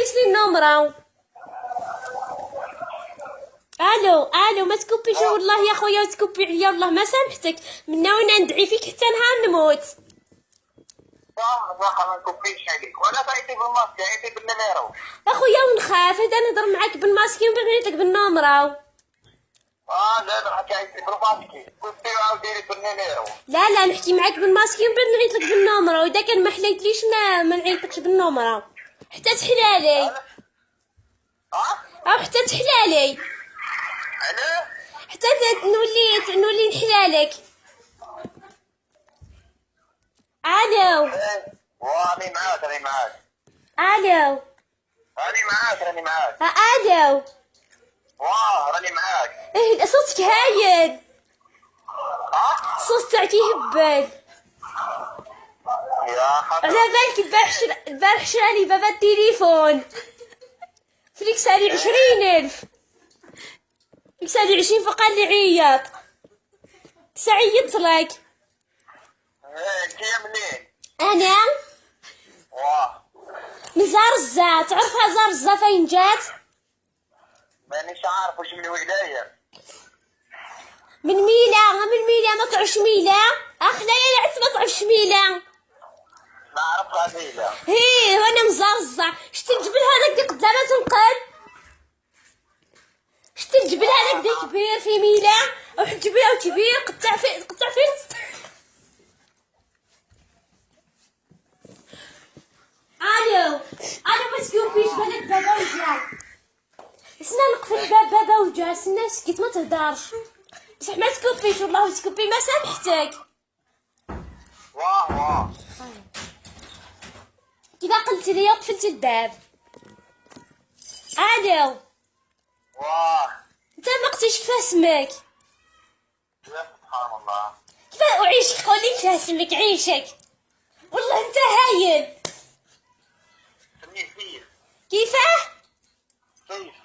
عطيتيش لي النمرة. الو ما تكوبيش والله يا خويا، وتكوبي عليا والله ما سامحتك. من ناوي ندعي فيك حتى نهار نموت. صح ما نكوبيش عليك، ولا تعيطي بالماسك، عيطي بالنميرو. اخويا ونخاف هذا نهضر معاك بالماسكي ومن بعد نعيطلك بالنمرة. لا راح تعيطي بالماسكي، كوبي وعاودي بالنميرو. لا نحكي معاك بالماسكي ومن بعد نعيطلك بالنمرة، واذا كان ما حليتليش ما نعيطلكش بالنمرة حتى تحلالي. او حتى تحلالي علاه؟ حتى نولي نحلالك. الو راني معاك راني معاك. الو راني معاك. الو راني معاك. ايه صوتك هايل، الصوت تاعك يهبل. يا حبيبي على بالك البارح شراني بابا التليفون فليك سالي 20,000، فليك سالي 20 فقال لي عيط سعيدت لك. انت منين؟ انا من زرزة، تعرفها زرزة فين جات؟ مانيش عارف واش من ولاية. من ميلا ما تعرفش ميلا؟ لا عرفت ما تعرفش ميلا. نعرفها ميلا. هي وانا مزرزة. شتي الجبل هذاك اللي قدامه تنقل؟ شتي الجبل هذاك اللي كبير في ميلا؟ واحد جبل كبير قطع فين الو ما تسكوبيش بالك بابا وجا. سنا نقفل الباب بابا وجا. سنا سكت ما تهدرش بصح ما تسكوبيش والله، تسكوبي ما سامحتك. كذا قلت لي قفلت الباب. الو انت ما قلتيش كيف اسمك؟ يا سبحان الله. كيف اعيشك؟ قولي كيف اسمك عيشك والله انت هايل. سميه كيفاه؟ سيف.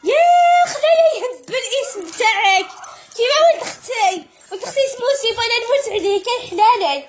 يا خليني يهب الاسم تاعك. كيما ولد اختي اسمه سيف، انا نموت عليه كان حلالي.